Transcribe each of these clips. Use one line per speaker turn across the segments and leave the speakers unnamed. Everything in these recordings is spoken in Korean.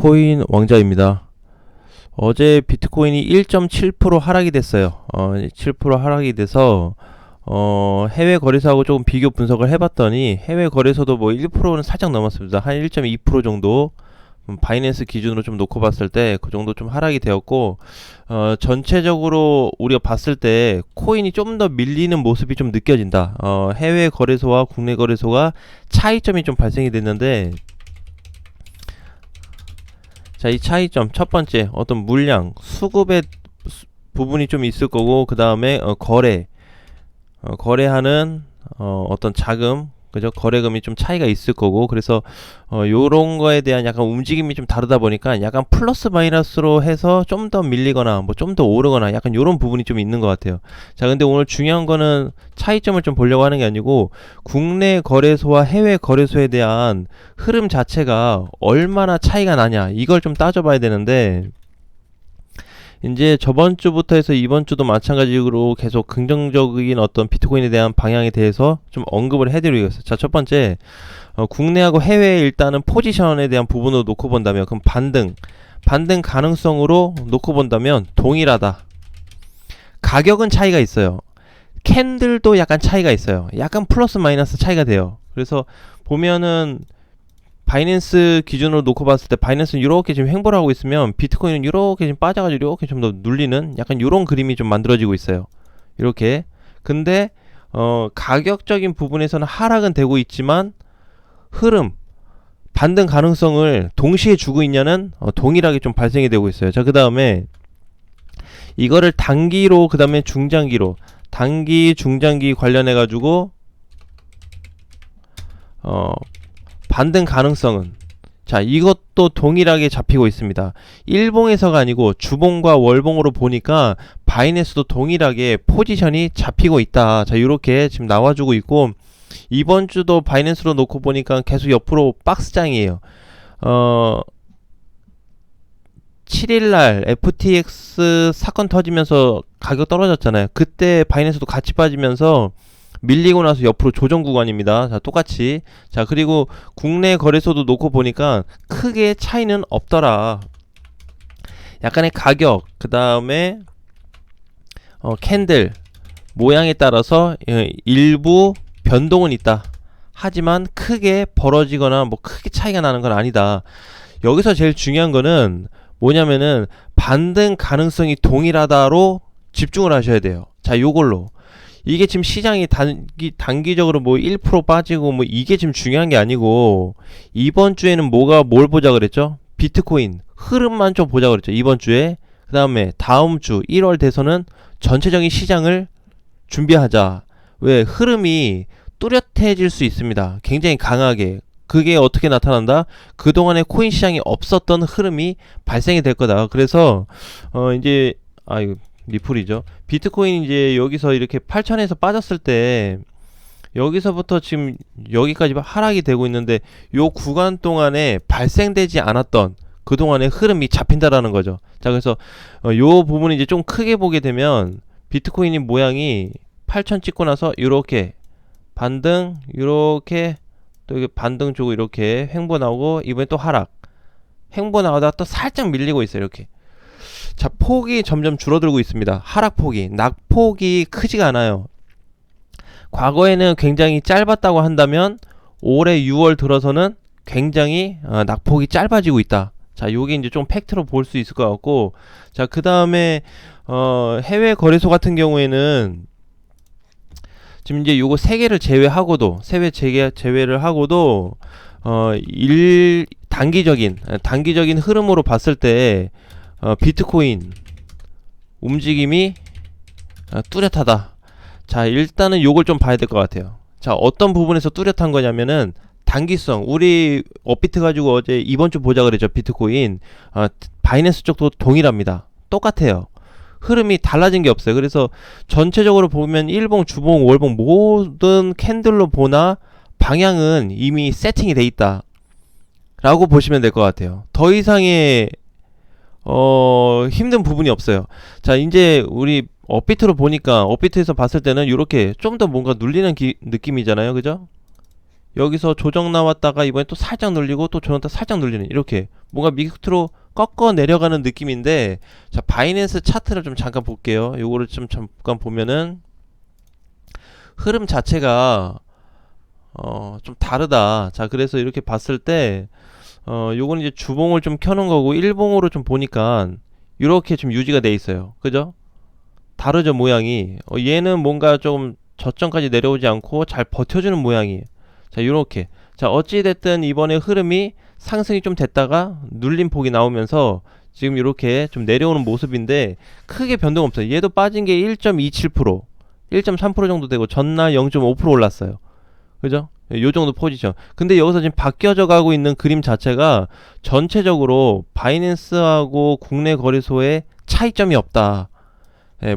비트코인 왕자입니다. 어제 비트코인이 1.7% 하락이 됐어요. 7% 하락이 돼서 해외 거래소하고 조금 비교 분석을 해봤더니 해외 거래소도 뭐 1%는 살짝 넘었습니다. 한 1.2% 정도 바이낸스 기준으로 좀 놓고 봤을 때 그 정도 좀 하락이 되었고, 전체적으로 우리가 봤을 때 코인이 좀 더 밀리는 모습이 좀 느껴진다. 해외 거래소와 국내 거래소가 차이점이 좀 발생이 됐는데, 자, 이 차이점 첫 번째 어떤 물량 수급의 부분이 좀 있을 거고, 그 다음에 거래하는 어떤 자금, 그죠? 거래금이 좀 차이가 있을 거고, 그래서 요런 거에 대한 약간 움직임이 좀 다르다 보니까 약간 플러스 마이너스로 해서 좀 더 밀리거나 뭐 좀 더 오르거나 약간 요런 부분이 좀 있는 것 같아요. 자, 근데 오늘 중요한 거는 차이점을 좀 보려고 하는 게 아니고 국내 거래소와 해외 거래소에 대한 흐름 자체가 얼마나 차이가 나냐, 이걸 좀 따져봐야 되는데, 이제 저번 주부터 해서 이번 주도 마찬가지로 계속 긍정적인 어떤 비트코인에 대한 방향에 대해서 좀 언급을 해드리겠습니다. 자, 첫 번째, 국내하고 해외 일단은 포지션에 대한 부분으로 놓고 본다면, 그럼 반등 가능성으로 놓고 본다면 동일하다. 가격은 차이가 있어요. 캔들도 약간 차이가 있어요. 약간 플러스 마이너스 차이가 돼요. 그래서 보면은 바이낸스 기준으로 놓고 봤을 때 바이낸스는 이렇게 지금 횡보를 하고 있으면 비트코인은 이렇게 지금 빠져가지고 이렇게 좀 더 눌리는 약간 이런 그림이 좀 만들어지고 있어요. 이렇게. 근데 가격적인 부분에서는 하락은 되고 있지만 흐름, 반등 가능성을 동시에 주고 있냐는 동일하게 좀 발생이 되고 있어요. 자, 그 다음에 이거를 단기로, 그 다음에 중장기로, 단기, 중장기 관련해 가지고 반등 가능성은, 자, 이것도 동일하게 잡히고 있습니다. 일봉에서가 아니고 주봉과 월봉으로 보니까 바이낸스도 동일하게 포지션이 잡히고 있다. 자, 이렇게 지금 나와주고 있고, 이번 주도 바이낸스로 놓고 보니까 계속 옆으로 박스장이에요. 7일날 FTX 사건 터지면서 가격 떨어졌잖아요. 그때 바이낸스도 같이 빠지면서 밀리고 나서 옆으로 조정 구간입니다. 자, 똑같이. 자, 그리고 국내 거래소도 놓고 보니까 크게 차이는 없더라. 약간의 가격, 그 다음에 캔들 모양에 따라서 일부 변동은 있다. 하지만 크게 벌어지거나 뭐 크게 차이가 나는 건 아니다. 여기서 제일 중요한 거는 뭐냐면은 반등 가능성이 동일하다로 집중을 하셔야 돼요. 자, 요걸로. 이게 지금 시장이 단기적으로 뭐 1% 빠지고 뭐 이게 지금 중요한 게 아니고, 이번 주에는 뭘 보자 그랬죠? 비트코인 흐름만 좀 보자 그랬죠, 이번 주에. 그 다음에 다음 주 1월 돼서는 전체적인 시장을 준비하자. 왜? 흐름이 뚜렷해질 수 있습니다. 굉장히 강하게. 그게 어떻게 나타난다? 그동안에 코인 시장이 없었던 흐름이 발생이 될 거다. 그래서 이제 리플이죠. 비트코인 이제 여기서 이렇게 8천에서 빠졌을 때 여기서부터 지금 여기까지 하락이 되고 있는데, 요 구간 동안에 발생되지 않았던 그동안의 흐름이 잡힌다라는 거죠. 자, 그래서 요 부분을 이제 좀 크게 보게 되면 비트코인이 모양이 8천 찍고 나서 이렇게 반등, 이렇게 또 이게 반등 주고 이렇게 횡보 나오고, 이번에 또 하락, 횡보 나오다가 또 살짝 밀리고 있어요. 이렇게. 자, 폭이 점점 줄어들고 있습니다. 하락폭이, 낙폭이 크지가 않아요. 과거에는 굉장히 짧았다고 한다면 올해 6월 들어서는 굉장히 낙폭이 짧아지고 있다. 자, 요게 이제 좀 팩트로 볼 수 있을 것 같고, 자, 그 다음에 해외 거래소 같은 경우에는 지금 이제 요거 세 개를 제외하고도, 제외를 하고도 단기적인 흐름으로 봤을 때 비트코인 움직임이 뚜렷하다. 자, 일단은 요걸 좀 봐야 될 것 같아요. 자, 어떤 부분에서 뚜렷한 거냐면은 단기성. 우리 업비트 가지고 어제 이번 주 보자 그랬죠, 비트코인. 바이낸스 쪽도 동일합니다. 똑같아요. 흐름이 달라진 게 없어요. 그래서 전체적으로 보면 일봉, 주봉, 월봉 모든 캔들로 보나 방향은 이미 세팅이 돼 있다 라고 보시면 될 것 같아요. 더 이상의 힘든 부분이 없어요. 자, 이제 우리 업비트로 보니까, 업비트에서 봤을 때는 이렇게 좀 더 뭔가 눌리는 느낌이잖아요. 그죠? 여기서 조정 나왔다가 이번에 또 살짝 눌리고 또 조정 또 살짝 눌리는, 이렇게 뭔가 밑으로 꺾어 내려가는 느낌인데, 자 바이낸스 차트를 좀 잠깐 볼게요. 요거를 좀 잠깐 보면은 흐름 자체가 좀 다르다. 자 그래서 이렇게 봤을 때 요거는 이제 주봉을 좀 켜놓은 거고, 일봉으로 좀 보니까 이렇게 좀 유지가 돼 있어요. 그죠? 다르죠, 모양이. 얘는 뭔가 좀 저점까지 내려오지 않고 잘 버텨주는 모양이에요. 자 요렇게, 자 어찌됐든 이번에 흐름이 상승이 좀 됐다가 눌림폭이 나오면서 지금 이렇게 좀 내려오는 모습인데, 크게 변동 없어요. 얘도 빠진 게 1.27%, 1.3% 정도 되고 전날 0.5% 올랐어요. 그죠? 요 정도 포지션. 근데 여기서 지금 바뀌어져 가고 있는 그림 자체가 전체적으로 바이낸스하고 국내 거래소의 차이점이 없다.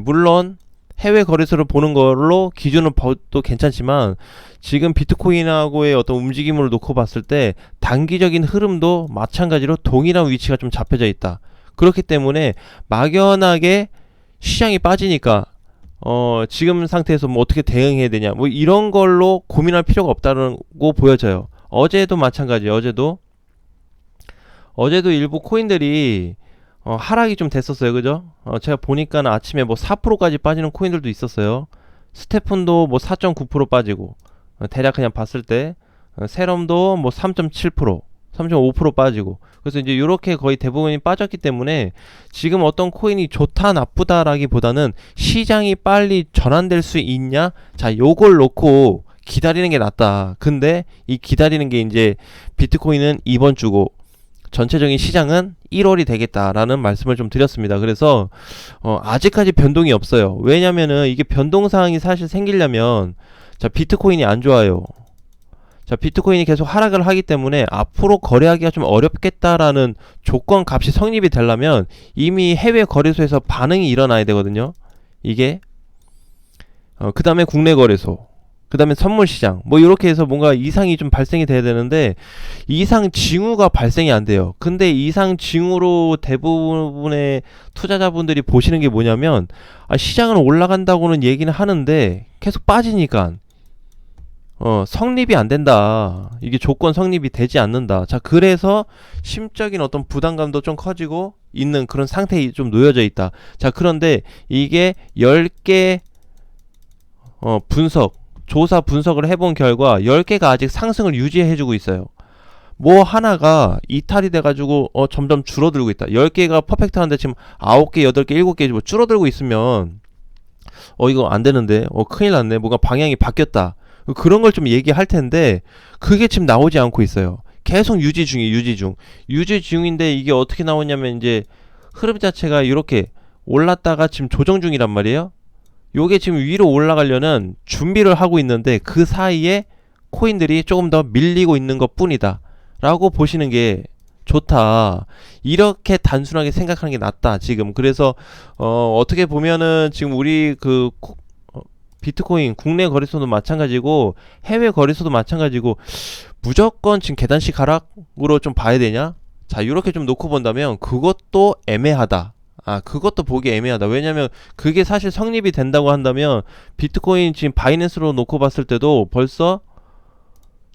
물론 해외 거래소를 보는 걸로 기준을 봐도 괜찮지만, 지금 비트코인하고의 어떤 움직임을 놓고 봤을 때 단기적인 흐름도 마찬가지로 동일한 위치가 좀 잡혀져 있다. 그렇기 때문에 막연하게 시장이 빠지니까 지금 상태에서 뭐 어떻게 대응해야 되냐, 뭐 이런 걸로 고민할 필요가 없다고 보여져요. 어제도 마찬가지예요. 어제도 일부 코인들이 하락이 좀 됐었어요. 그죠? 제가 보니까 아침에 뭐 4%까지 빠지는 코인들도 있었어요. 스테픈도 뭐 4.9% 빠지고, 대략 그냥 봤을 때 세럼도 뭐 3.7%, 3.5% 빠지고. 그래서 이제 이렇게 거의 대부분이 빠졌기 때문에 지금 어떤 코인이 좋다 나쁘다라기보다는 시장이 빨리 전환될 수 있냐, 자 요걸 놓고 기다리는 게 낫다. 근데 이 기다리는 게 이제 비트코인은 이번 주고 전체적인 시장은 1월이 되겠다라는 말씀을 좀 드렸습니다. 그래서 아직까지 변동이 없어요. 왜냐면은 이게 변동사항이 사실 생기려면, 자 비트코인이 안 좋아요. 자 비트코인이 계속 하락을 하기 때문에 앞으로 거래하기가 좀 어렵겠다라는 조건 값이 성립이 되려면 이미 해외 거래소에서 반응이 일어나야 되거든요. 이게 그 다음에 국내 거래소, 그 다음에 선물시장, 뭐 이렇게 해서 뭔가 이상이 좀 발생이 돼야 되는데, 이상 징후가 발생이 안 돼요. 근데 이상 징후로 대부분의 투자자분들이 보시는 게 뭐냐면, 시장은 올라간다고는 얘기는 하는데 계속 빠지니까 성립이 안 된다. 이게 조건 성립이 되지 않는다. 자 그래서 심적인 어떤 부담감도 좀 커지고 있는 그런 상태에 좀 놓여져 있다. 자 그런데 이게 10개 조사 분석을 해본 결과 10개가 아직 상승을 유지해주고 있어요. 뭐 하나가 이탈이 돼가지고 점점 줄어들고 있다. 10개가 퍼펙트한데 지금 9개, 8개, 7개 뭐 줄어들고 있으면 이거 안 되는데, 큰일 났네. 뭔가 방향이 바뀌었다. 그런 걸 좀 얘기할 텐데 그게 지금 나오지 않고 있어요. 계속 유지 중인데, 이게 어떻게 나오냐면 이제 흐름 자체가 이렇게 올랐다가 지금 조정 중이란 말이에요. 요게 지금 위로 올라가려는 준비를 하고 있는데 그 사이에 코인들이 조금 더 밀리고 있는 것 뿐이다 라고 보시는 게 좋다. 이렇게 단순하게 생각하는 게 낫다 지금. 그래서 어떻게 보면은 지금 우리 비트코인 국내 거래소도 마찬가지고 해외 거래소도 마찬가지고, 무조건 지금 계단식 하락으로 좀 봐야 되냐? 자 이렇게 좀 놓고 본다면 그것도 애매하다. 그것도 보기 애매하다. 왜냐면 그게 사실 성립이 된다고 한다면 비트코인 지금 바이낸스로 놓고 봤을 때도 벌써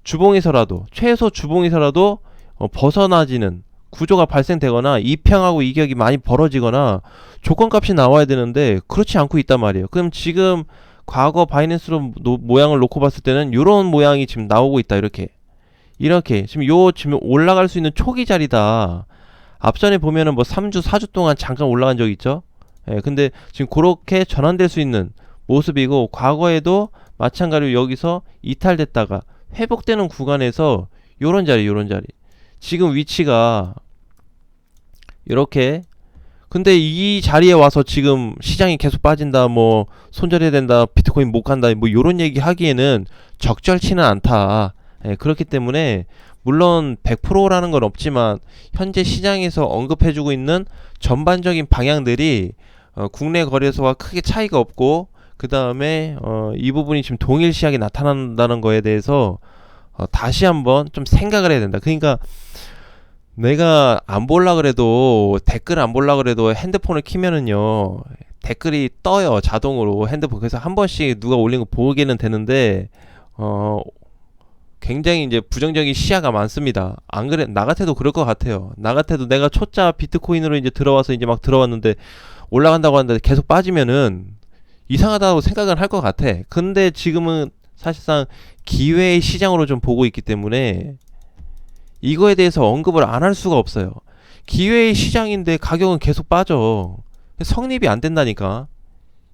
주봉에서라도, 최소 주봉에서라도 벗어나지는 구조가 발생되거나 이평하고 이격이 많이 벌어지거나 조건값이 나와야 되는데 그렇지 않고 있단 말이에요. 그럼 지금 과거 바이낸스로 모양을 놓고 봤을 때는 이런 모양이 지금 나오고 있다. 이렇게 지금 올라갈 수 있는 초기 자리다. 앞전에 보면은 뭐 3주 4주 동안 잠깐 올라간 적 있죠. 근데 지금 그렇게 전환될 수 있는 모습이고, 과거에도 마찬가지로 여기서 이탈됐다가 회복되는 구간에서 요런 자리 지금 위치가 이렇게. 근데 이 자리에 와서 지금 시장이 계속 빠진다, 뭐 손절해야 된다, 비트코인 못 간다, 뭐 요런 얘기 하기에는 적절치는 않다. 그렇기 때문에 물론 100%라는 건 없지만 현재 시장에서 언급해주고 있는 전반적인 방향들이 국내 거래소와 크게 차이가 없고, 그 다음에 이 부분이 지금 동일시하게 나타난다는 거에 대해서 다시 한번 좀 생각을 해야 된다. 그러니까 내가 안 볼라 그래도, 댓글 안 볼라 그래도 핸드폰을 키면은요 댓글이 떠요, 자동으로 핸드폰. 그래서 한 번씩 누가 올린 거 보게는 되는데 굉장히 이제 부정적인 시야가 많습니다. 안 그래, 나 같아도 그럴 것 같아요. 나 같아도 내가 초짜 비트코인으로 이제 들어와서 이제 막 들어왔는데 올라간다고 하는데 계속 빠지면은 이상하다고 생각은 할 것 같아. 근데 지금은 사실상 기회의 시장으로 좀 보고 있기 때문에 이거에 대해서 언급을 안 할 수가 없어요. 기회의 시장인데 가격은 계속 빠져. 성립이 안 된다니까.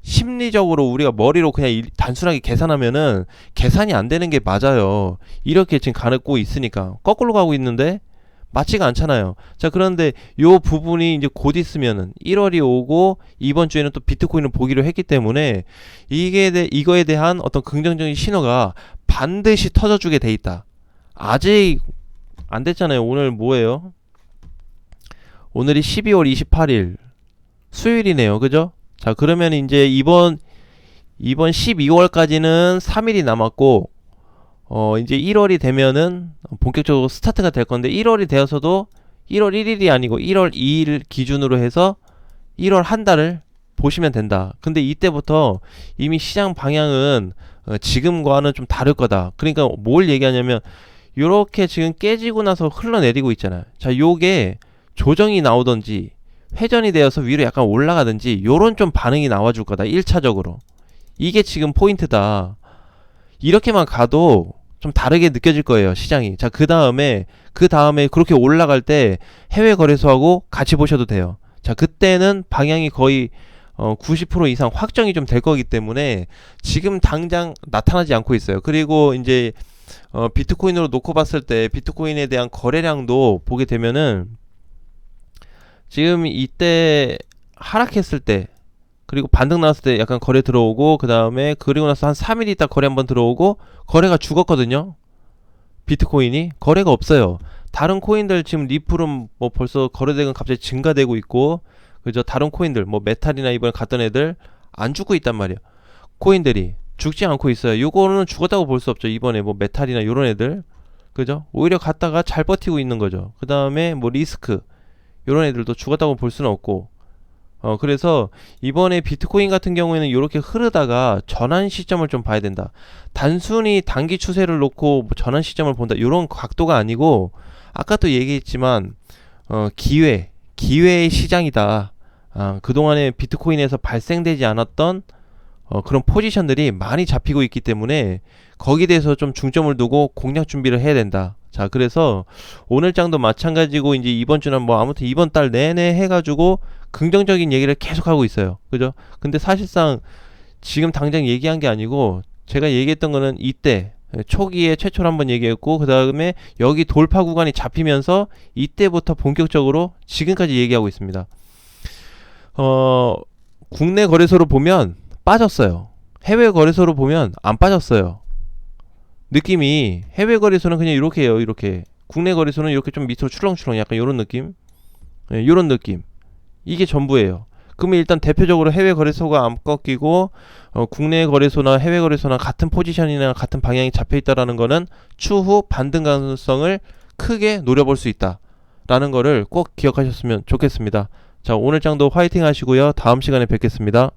심리적으로 우리가 머리로 그냥 단순하게 계산하면은 계산이 안 되는 게 맞아요. 이렇게 지금 가고 있으니까 거꾸로 가고 있는데 맞지가 않잖아요. 자, 그런데 요 부분이 이제 곧 있으면은 1월이 오고 이번 주에는 또 비트코인을 보기로 했기 때문에 이거에 대한 어떤 긍정적인 신호가 반드시 터져주게 돼 있다. 아직 안 됐잖아요. 오늘 뭐예요? 오늘이 12월 28일 수요일이네요. 그죠? 자, 그러면 이제 이번 12월까지는 3일이 남았고, 이제 1월이 되면은 본격적으로 스타트가 될 건데, 1월이 되어서도 1월 1일이 아니고 1월 2일 기준으로 해서 1월 한 달을 보시면 된다. 근데 이때부터 이미 시장 방향은 지금과는 좀 다를 거다. 그러니까 뭘 얘기하냐면, 요렇게 지금 깨지고 나서 흘러내리고 있잖아요. 자, 요게 조정이 나오던지, 회전이 되어서 위로 약간 올라가든지 요런 좀 반응이 나와줄 거다. 1차적으로 이게 지금 포인트다. 이렇게만 가도 좀 다르게 느껴질 거예요, 시장이. 자, 그 다음에 그렇게 올라갈 때 해외 거래소하고 같이 보셔도 돼요. 자, 그때는 방향이 거의 90% 이상 확정이 좀 될 거기 때문에 지금 당장 나타나지 않고 있어요. 그리고 이제 비트코인으로 놓고 봤을 때 비트코인에 대한 거래량도 보게 되면은 지금 이때 하락했을 때 그리고 반등 나왔을 때 약간 거래 들어오고 그 다음에 그리고 나서 한 3일 있다 거래 한번 들어오고 거래가 죽었거든요. 비트코인이 거래가 없어요. 다른 코인들 지금 리플은 뭐 벌써 거래대금 갑자기 증가되고 있고 그죠? 다른 코인들 뭐 메탈이나 이번에 갔던 애들 안 죽고 있단 말이에요. 코인들이 죽지 않고 있어요. 요거는 죽었다고 볼 수 없죠. 이번에 뭐 메탈이나 요런 애들 그죠? 오히려 갔다가 잘 버티고 있는 거죠. 그 다음에 뭐 리스크 요런 애들도 죽었다고 볼 수는 없고 그래서 이번에 비트코인 같은 경우에는 이렇게 흐르다가 전환 시점을 좀 봐야 된다. 단순히 단기 추세를 놓고 뭐 전환 시점을 본다 이런 각도가 아니고 아까 또 얘기했지만 기회의 시장이다. 그동안에 비트코인에서 발생되지 않았던 그런 포지션들이 많이 잡히고 있기 때문에 거기에 대해서 좀 중점을 두고 공략 준비를 해야 된다. 자, 그래서 오늘 장도 마찬가지고 이제 이번 주는 뭐 아무튼 이번 달 내내 해가지고 긍정적인 얘기를 계속 하고 있어요. 그죠? 근데 사실상 지금 당장 얘기한 게 아니고 제가 얘기했던 거는 이때 초기에 최초로 한번 얘기했고 그 다음에 여기 돌파 구간이 잡히면서 이때부터 본격적으로 지금까지 얘기하고 있습니다. 국내 거래소로 보면 빠졌어요. 해외 거래소로 보면 안 빠졌어요. 느낌이 해외 거래소는 그냥 이렇게 해요. 이렇게 국내 거래소는 이렇게 좀 밑으로 출렁출렁 약간 요런 느낌. 네, 요런 느낌. 이게 전부예요. 그러면 일단 대표적으로 해외 거래소가 안 꺾이고 국내 거래소나 해외 거래소나 같은 포지션이나 같은 방향이 잡혀 있다라는 거는 추후 반등 가능성을 크게 노려볼 수 있다라는 거를 꼭 기억하셨으면 좋겠습니다. 자, 오늘 장도 화이팅 하시고요. 다음 시간에 뵙겠습니다.